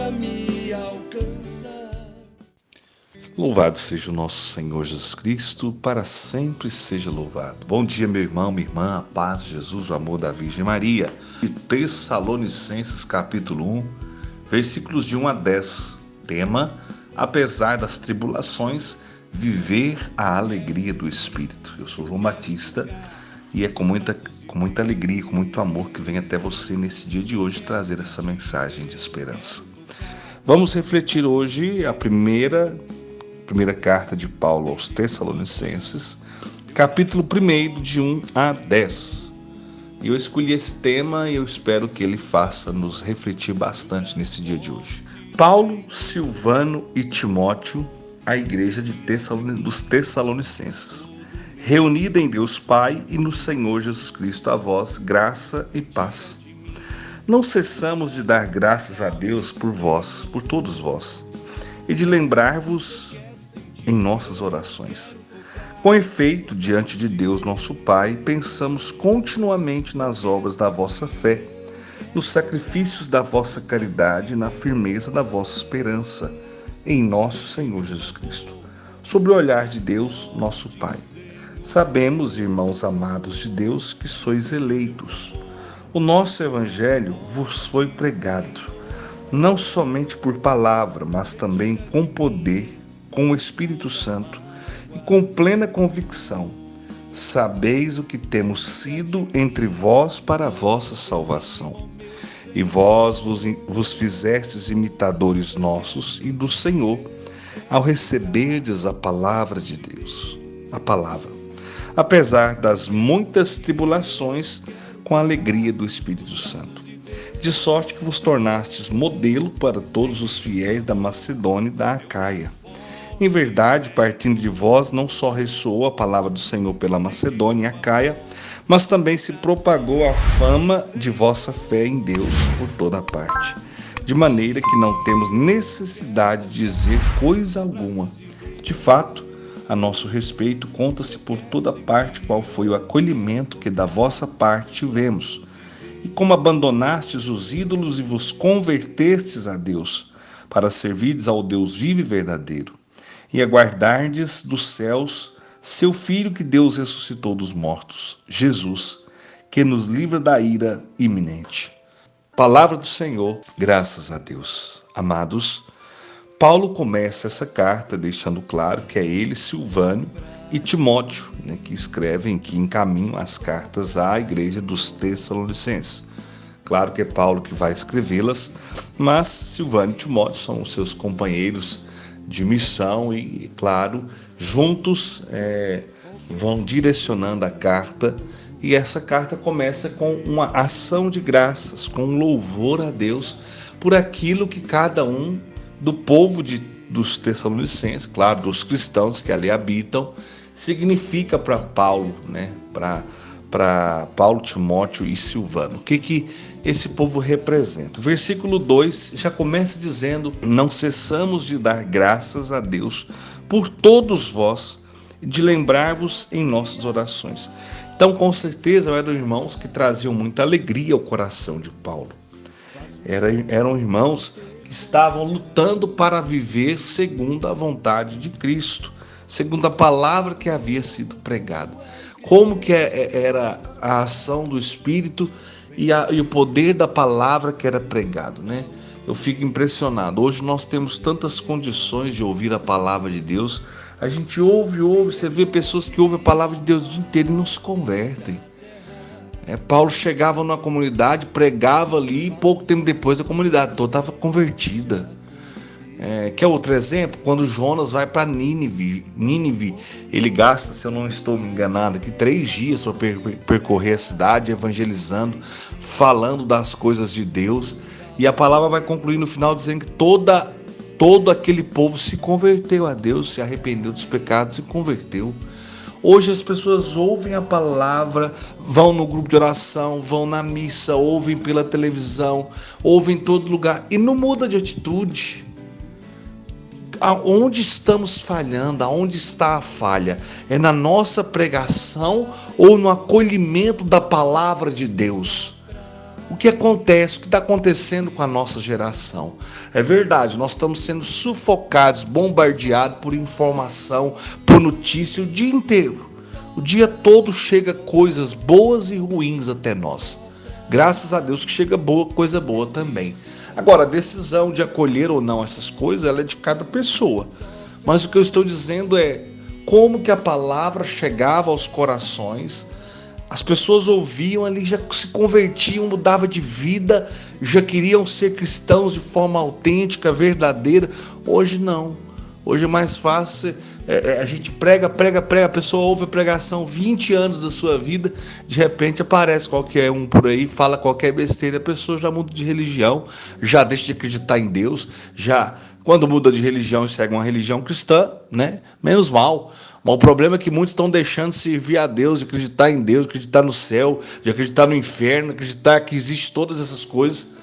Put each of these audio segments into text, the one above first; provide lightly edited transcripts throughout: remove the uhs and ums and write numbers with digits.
pra me alcançar. Louvado seja o nosso Senhor Jesus Cristo, para sempre seja louvado. Bom dia, meu irmão, minha irmã, a paz de Jesus, o amor da Virgem Maria. Tessalonicenses capítulo 1, versículos de 1 a 10. Tema: apesar das tribulações, viver a alegria do Espírito. Eu sou João Batista e é com muita alegria, com muito amor que venho até você nesse dia de hoje trazer essa mensagem de esperança. Vamos refletir hoje a primeira carta de Paulo aos Tessalonicenses, capítulo 1, de 1 a 10. Eu escolhi esse tema e eu espero que ele faça nos refletir bastante nesse dia de hoje. Paulo, Silvano e Timóteo, a igreja dos Tessalonicenses, reunida em Deus Pai e no Senhor Jesus Cristo, a vós, graça e paz. Não cessamos de dar graças a Deus por vós, por todos vós, e de lembrar-vos em nossas orações. Com efeito, diante de Deus nosso Pai, pensamos continuamente nas obras da vossa fé, nos sacrifícios da vossa caridade e na firmeza da vossa esperança em nosso Senhor Jesus Cristo, sob o olhar de Deus nosso Pai. Sabemos, irmãos amados de Deus, que sois eleitos. O nosso Evangelho vos foi pregado, não somente por palavra, mas também com poder, com o Espírito Santo e com plena convicção. Sabeis o que temos sido entre vós para a vossa salvação. E vós vos fizestes imitadores nossos e do Senhor, ao receberdes a palavra de Deus, a palavra, apesar das muitas tribulações, com a alegria do Espírito Santo, de sorte que vos tornastes modelo para todos os fiéis da Macedônia e da Acaia. Em verdade, partindo de vós, não só ressoou a palavra do Senhor pela Macedônia e Acaia, mas também se propagou a fama de vossa fé em Deus por toda parte, de maneira que não temos necessidade de dizer coisa alguma. De fato, a nosso respeito, conta-se por toda parte qual foi o acolhimento que da vossa parte tivemos, e como abandonastes os ídolos e vos convertestes a Deus, para servirdes ao Deus vivo e verdadeiro, e aguardardes dos céus seu Filho que Deus ressuscitou dos mortos, Jesus, que nos livra da ira iminente. Palavra do Senhor, graças a Deus. Amados, Paulo começa essa carta deixando claro que é ele, Silvano e Timóteo, que escrevem, que encaminham as cartas à igreja dos Tessalonicenses. Claro que é Paulo que vai escrevê-las, mas Silvano e Timóteo são os seus companheiros de missão e, claro, juntos vão direcionando a carta, e essa carta começa com uma ação de graças, com louvor a Deus por aquilo que cada um do povo dos Tessalonicenses, claro, dos cristãos que ali habitam, significa para Paulo, para Paulo, Timóteo e Silvano. O que esse povo representa? O versículo 2 já começa dizendo: não cessamos de dar graças a Deus por todos vós e de lembrar-vos em nossas orações. Então, com certeza, eram irmãos que traziam muita alegria ao coração de Paulo. Eram irmãos que estavam lutando para viver segundo a vontade de Cristo, segundo a palavra que havia sido pregada. Como que era a ação do Espírito e o poder da palavra que era pregado, Eu fico impressionado. Hoje nós temos tantas condições de ouvir a palavra de Deus. A gente ouve, você vê pessoas que ouvem a palavra de Deus o dia inteiro e não se convertem. Paulo chegava numa comunidade, pregava ali, e pouco tempo depois a comunidade toda estava convertida. Quer outro exemplo? Quando Jonas vai para Nínive, ele gasta, se eu não estou me enganado aqui, 3 dias para percorrer a cidade, evangelizando, falando das coisas de Deus, e a palavra vai concluir no final dizendo que todo aquele povo se converteu a Deus, se arrependeu dos pecados e converteu. Hoje as pessoas ouvem a palavra, vão no grupo de oração, vão na missa, ouvem pela televisão, ouvem em todo lugar e não muda de atitude. Aonde estamos falhando? Aonde está a falha? É na nossa pregação ou no acolhimento da palavra de Deus? o que acontece, o que está acontecendo com a nossa geração. É verdade, nós estamos sendo sufocados, bombardeados por informação, por notícia o dia inteiro. O dia todo chega coisas boas e ruins até nós. Graças a Deus que chega coisa boa também. Agora, a decisão de acolher ou não essas coisas, ela é de cada pessoa. Mas o que eu estou dizendo é como que a palavra chegava aos corações. As pessoas ouviam ali, já se convertiam, mudavam de vida, já queriam ser cristãos de forma autêntica, verdadeira. Hoje não. Hoje é mais fácil, a gente prega, a pessoa ouve a pregação 20 anos da sua vida, de repente aparece qualquer um por aí, fala qualquer besteira, a pessoa já muda de religião, já deixa de acreditar em Deus, já quando muda de religião e segue uma religião cristã, né? Menos mal. Mas o problema é que muitos estão deixando de servir a Deus, de acreditar em Deus, de acreditar no céu, de acreditar no inferno, acreditar que existe todas essas coisas.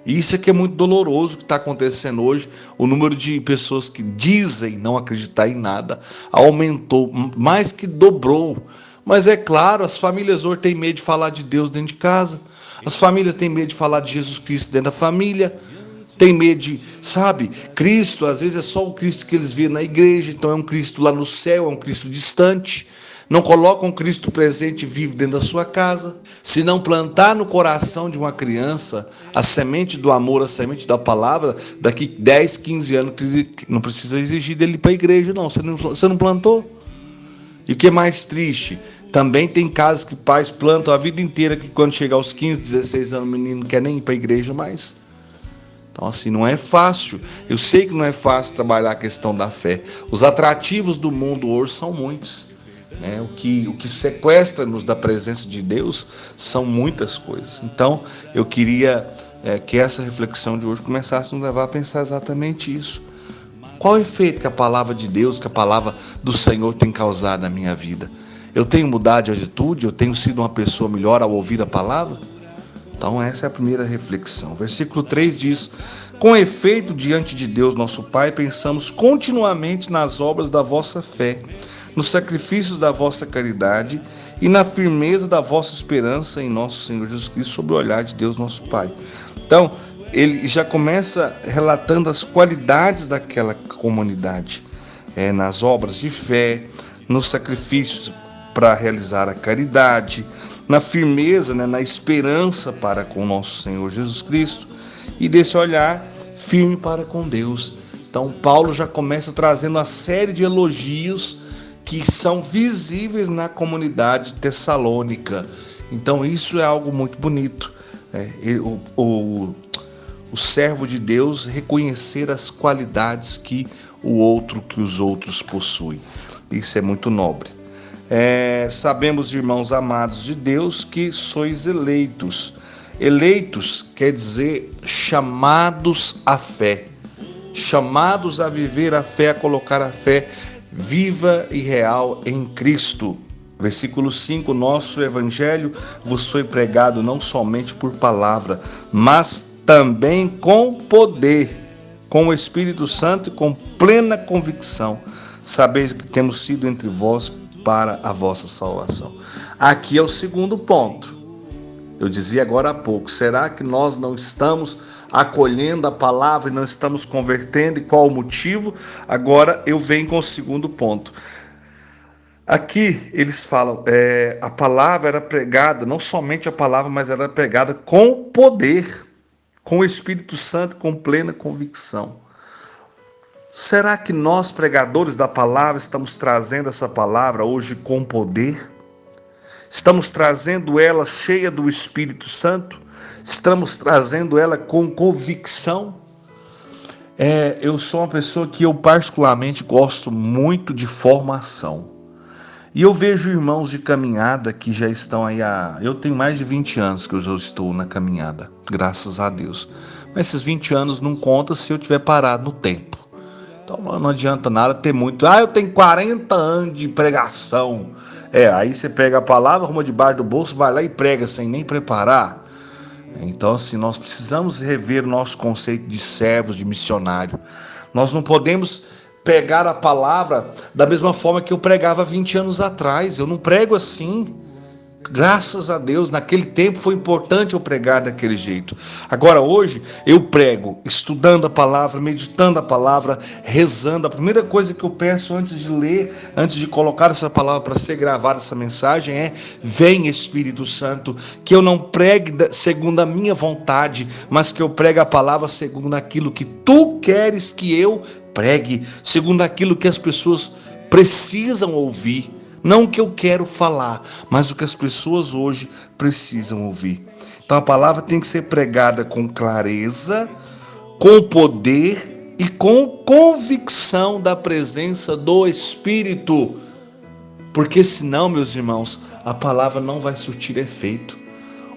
E isso é que é muito doloroso que está acontecendo hoje. O número de pessoas que dizem não acreditar em nada aumentou, mais que dobrou. Mas é claro, as famílias hoje têm medo de falar de Deus dentro de casa. As famílias têm medo de falar de Jesus Cristo dentro da família. Tem medo de, sabe, Cristo, às vezes é só o Cristo que eles vêem na igreja, então é um Cristo lá no céu, é um Cristo distante. Não colocam Cristo presente e vivo dentro da sua casa. Se não plantar no coração de uma criança a semente do amor, a semente da palavra, daqui 10, 15 anos, não precisa exigir dele ir para a igreja, não. Você não plantou? E o que é mais triste? Também tem casos que pais plantam a vida inteira, que quando chegar aos 15, 16 anos, o menino não quer nem ir para a igreja mais. Então, assim, não é fácil. Eu sei que não é fácil trabalhar a questão da fé. Os atrativos do mundo hoje são muitos. Né? O que sequestra-nos da presença de Deus são muitas coisas. Então, eu queria que essa reflexão de hoje começasse a nos levar a pensar exatamente isso. Qual o efeito que a palavra de Deus, que a palavra do Senhor tem causado na minha vida? Eu tenho mudado de atitude? Eu tenho sido uma pessoa melhor ao ouvir a palavra? Então essa é a primeira reflexão. Versículo 3 diz: com efeito, diante de Deus nosso Pai, pensamos continuamente nas obras da vossa fé, nos sacrifícios da vossa caridade e na firmeza da vossa esperança em nosso Senhor Jesus Cristo, sob o olhar de Deus nosso Pai. Então, ele já começa relatando as qualidades daquela comunidade, nas obras de fé, nos sacrifícios para realizar a caridade, na firmeza, na esperança para com o nosso Senhor Jesus Cristo e desse olhar firme para com Deus. Então Paulo já começa trazendo uma série de elogios que são visíveis na comunidade tessalônica. Então isso é algo muito bonito. O servo de Deus reconhecer as qualidades que os outros possuem. Isso é muito nobre. Sabemos, irmãos amados de Deus, que sois eleitos. Eleitos quer dizer chamados à fé, chamados a viver a fé, a colocar a fé viva e real em Cristo. Versículo 5: nosso evangelho vos foi pregado não somente por palavra, mas também com poder, com o Espírito Santo e com plena convicção. Sabeis que temos sido entre vós para a vossa salvação. Aqui é o segundo ponto. Eu dizia agora há pouco, será que nós não estamos acolhendo a palavra e não estamos convertendo? E qual o motivo? Agora eu venho com o segundo ponto. Aqui eles falam, a palavra era pregada, não somente a palavra, mas era pregada com poder, com o Espírito Santo, com plena convicção. Será que nós, pregadores da palavra, estamos trazendo essa palavra hoje com poder? Estamos trazendo ela cheia do Espírito Santo? Estamos trazendo ela com convicção? Eu sou uma pessoa que eu particularmente gosto muito de formação. E eu vejo irmãos de caminhada que já estão aí eu tenho mais de 20 anos que eu já estou na caminhada, graças a Deus. Mas esses 20 anos não contam se eu tiver parado no tempo. Então não adianta nada ter muito. Eu tenho 40 anos de pregação. Aí você pega a palavra, arruma debaixo do bolso, vai lá e prega sem nem preparar. Então assim, nós precisamos rever o nosso conceito de servos, de missionário. Nós não podemos pegar a palavra da mesma forma que eu pregava 20 anos atrás. Eu não prego assim. Graças a Deus, naquele tempo foi importante eu pregar daquele jeito. Agora hoje eu prego estudando a palavra, meditando a palavra, rezando. A primeira coisa que eu peço antes de ler, antes de colocar essa palavra para ser gravada, essa mensagem é: vem Espírito Santo, que eu não pregue segundo a minha vontade, mas que eu pregue a palavra segundo aquilo que tu queres que eu pregue, segundo aquilo que as pessoas precisam ouvir. Não o que eu quero falar, mas o que as pessoas hoje precisam ouvir. Então a palavra tem que ser pregada com clareza, com poder e com convicção da presença do Espírito. Porque senão, meus irmãos, a palavra não vai surtir efeito.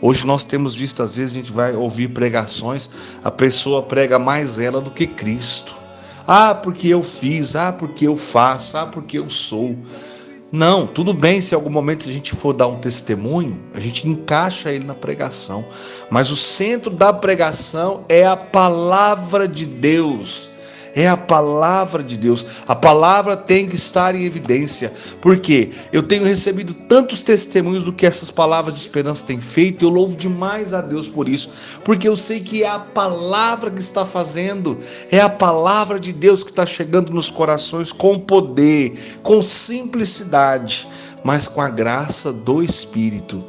Hoje nós temos visto, às vezes a gente vai ouvir pregações, a pessoa prega mais ela do que Cristo. Ah, porque eu fiz, ah, porque eu faço, ah, porque eu sou. Não, tudo bem se em algum momento se a gente for dar um testemunho, a gente encaixa ele na pregação. Mas o centro da pregação é a palavra de Deus. É a palavra de Deus. A palavra tem que estar em evidência. Porque eu tenho recebido tantos testemunhos do que essas palavras de esperança têm feito. Eu louvo demais a Deus por isso. Porque eu sei que é a palavra que está fazendo. É a palavra de Deus que está chegando nos corações com poder, com simplicidade, mas com a graça do Espírito.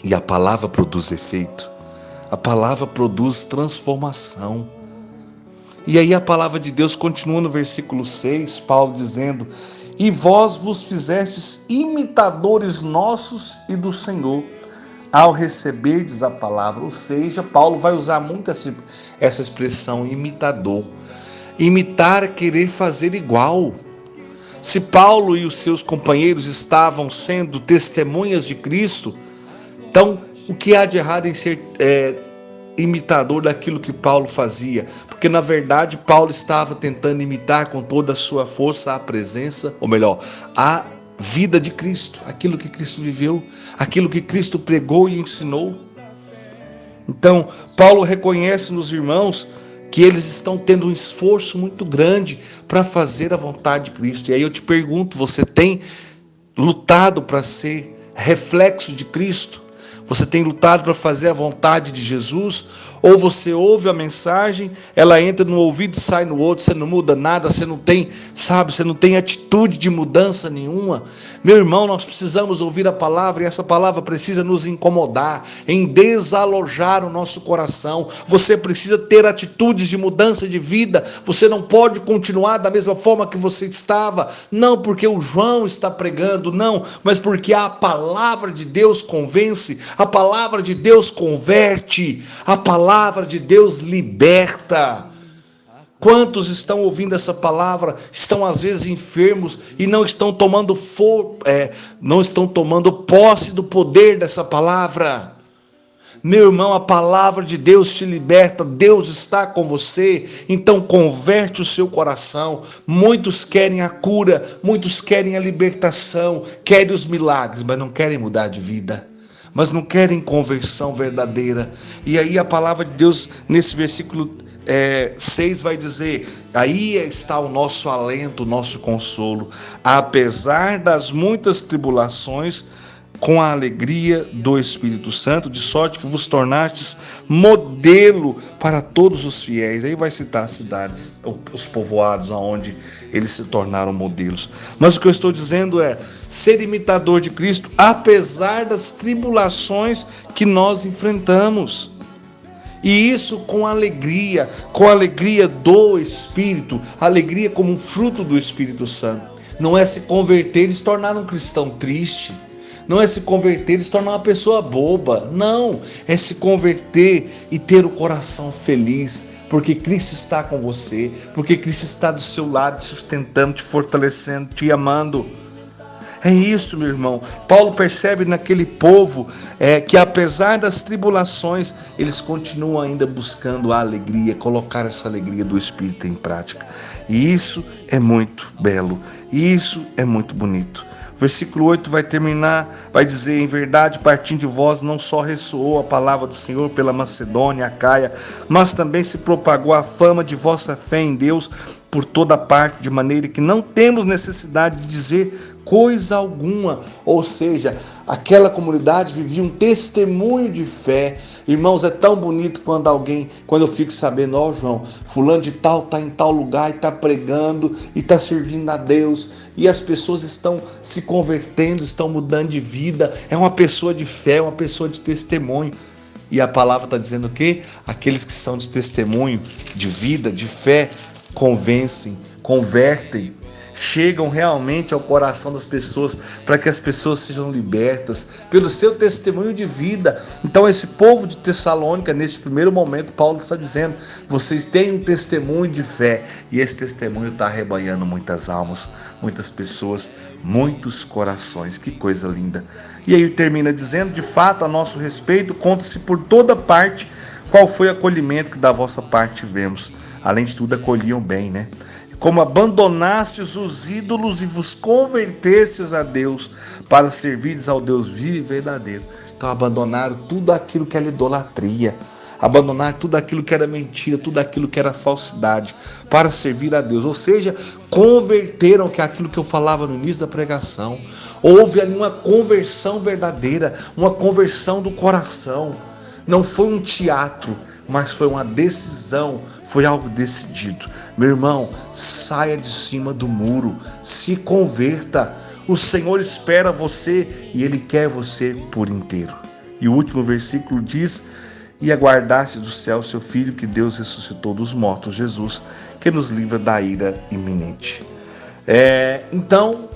E a palavra produz efeito. A palavra produz transformação. E aí a palavra de Deus continua no versículo 6, Paulo dizendo: e vós vos fizestes imitadores nossos e do Senhor, ao receberdes a palavra. Ou seja, Paulo vai usar muito essa expressão, imitador. Imitar é querer fazer igual. Se Paulo e os seus companheiros estavam sendo testemunhas de Cristo, então o que há de errado em ser imitador daquilo que Paulo fazia? Porque na verdade Paulo estava tentando imitar com toda a sua força a presença, ou melhor, a vida de Cristo, aquilo que Cristo viveu, aquilo que Cristo pregou e ensinou. Então Paulo reconhece nos irmãos que eles estão tendo um esforço muito grande para fazer a vontade de Cristo. E aí eu te pergunto, você tem lutado para ser reflexo de Cristo? Você tem lutado para fazer a vontade de Jesus? Ou você ouve a mensagem, ela entra no ouvido e sai no outro, você não muda nada, você não tem, você não tem atitude de mudança nenhuma. Meu irmão, nós precisamos ouvir a palavra, e essa palavra precisa nos incomodar, em desalojar o nosso coração. Você precisa ter atitudes de mudança de vida. Você não pode continuar da mesma forma que você estava, não porque o João está pregando, não, mas porque a palavra de Deus convence, a palavra de Deus converte, a palavra de Deus liberta. Quantos estão ouvindo essa palavra, estão às vezes enfermos e não estão tomando posse do poder dessa palavra? Meu irmão, a palavra de Deus te liberta, Deus está com você, então converte o seu coração. Muitos querem a cura, muitos querem a libertação, querem os milagres, mas não querem mudar de vida, mas não querem conversão verdadeira. E aí a palavra de Deus nesse versículo 6 vai dizer: aí está o nosso alento, o nosso consolo, apesar das muitas tribulações, com a alegria do Espírito Santo, de sorte que vos tornastes modelo para todos os fiéis. Aí vai citar as cidades, os povoados onde eles se tornaram modelos. Mas o que eu estou dizendo é ser imitador de Cristo, apesar das tribulações que nós enfrentamos. E isso com a alegria do Espírito, alegria como um fruto do Espírito Santo. Não é se converter e se tornar um cristão triste. Não é se converter e se tornar uma pessoa boba. Não, é se converter e ter o coração feliz, porque Cristo está com você, porque Cristo está do seu lado, te sustentando, te fortalecendo, te amando. É isso, meu irmão. Paulo percebe naquele povo que apesar das tribulações, eles continuam ainda buscando a alegria, colocar essa alegria do Espírito em prática. E isso é muito belo, e isso é muito bonito. Versículo 8 vai terminar, vai dizer: em verdade, partindo de vós, não só ressoou a palavra do Senhor pela Macedônia, Acaia, mas também se propagou a fama de vossa fé em Deus por toda parte, de maneira que não temos necessidade de dizer coisa alguma. Ou seja, aquela comunidade vivia um testemunho de fé. Irmãos, é tão bonito quando eu fico sabendo, ó João, fulano de tal está em tal lugar e está pregando e está servindo a Deus. E as pessoas estão se convertendo, estão mudando de vida. É uma pessoa de fé, uma pessoa de testemunho. E a palavra está dizendo o quê? Aqueles que são de testemunho, de vida, de fé, convencem, convertem, chegam realmente ao coração das pessoas para que as pessoas sejam libertas pelo seu testemunho de vida. Então esse povo de Tessalônica, neste primeiro momento, Paulo está dizendo, vocês têm um testemunho de fé e esse testemunho está arrebanhando muitas almas, muitas pessoas, muitos corações. Que coisa linda! E aí termina dizendo, de fato, a nosso respeito, conta-se por toda parte qual foi o acolhimento que da vossa parte tivemos. Além de tudo, acolhiam bem, né? Como abandonastes os ídolos e vos convertestes a Deus para servirdes ao Deus vivo e verdadeiro. Então abandonaram tudo aquilo que era idolatria, abandonaram tudo aquilo que era mentira, tudo aquilo que era falsidade, para servir a Deus. Ou seja, converteram, que é aquilo que eu falava no início da pregação. Houve ali uma conversão verdadeira, uma conversão do coração. Não foi um teatro, mas foi uma decisão, foi algo decidido. Meu irmão, saia de cima do muro, se converta. O Senhor espera você e Ele quer você por inteiro. E o último versículo diz, e aguardaste do céu seu Filho, que Deus ressuscitou dos mortos, Jesus, que nos livra da ira iminente. Então,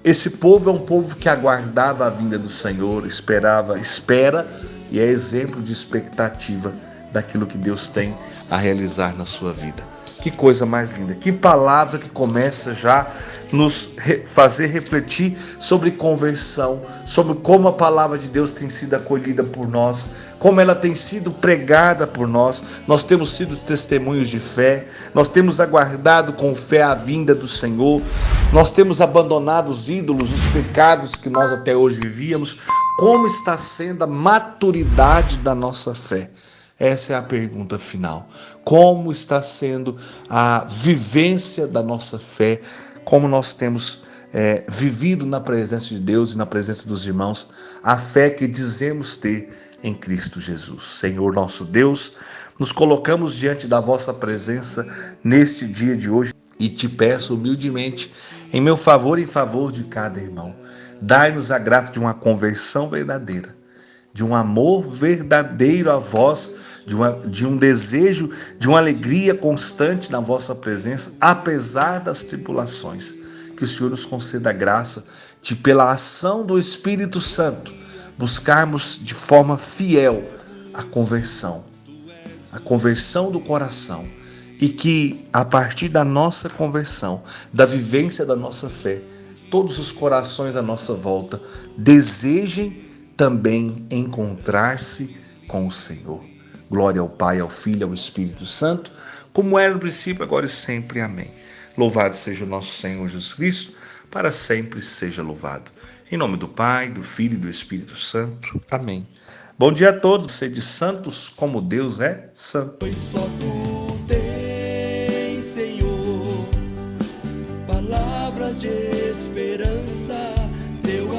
esse povo é um povo que aguardava a vinda do Senhor, espera, e é exemplo de expectativa daquilo que Deus tem a realizar na sua vida. Que coisa mais linda, que palavra que começa já nos fazer refletir sobre conversão, sobre como a palavra de Deus tem sido acolhida por nós, como ela tem sido pregada por nós. Nós temos sido testemunhos de fé, nós temos aguardado com fé a vinda do Senhor, nós temos abandonado os ídolos, os pecados que nós até hoje vivíamos. Como está sendo a maturidade da nossa fé? Essa é a pergunta final. Como está sendo a vivência da nossa fé? Como nós temos vivido na presença de Deus e na presença dos irmãos a fé que dizemos ter em Cristo Jesus. Senhor nosso Deus, nos colocamos diante da vossa presença neste dia de hoje e te peço humildemente, em meu favor e em favor de cada irmão, dai-nos a graça de uma conversão verdadeira, de um amor verdadeiro a vós, de um desejo, de uma alegria constante na vossa presença, apesar das tribulações. Que o Senhor nos conceda a graça de, pela ação do Espírito Santo, buscarmos de forma fiel a conversão do coração, e que a partir da nossa conversão, da vivência da nossa fé, todos os corações à nossa volta desejem também encontrar-se com o Senhor. Glória ao Pai, ao Filho e ao Espírito Santo, como era no princípio, agora e sempre. Amém. Louvado seja o nosso Senhor Jesus Cristo, para sempre seja louvado. Em nome do Pai, do Filho e do Espírito Santo. Amém. Bom dia a todos, sede santos como Deus é santo. Pois só tu tens, Senhor, palavras de esperança, teu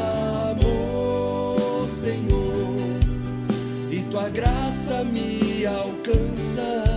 amor, Senhor, e tua graça me alcança.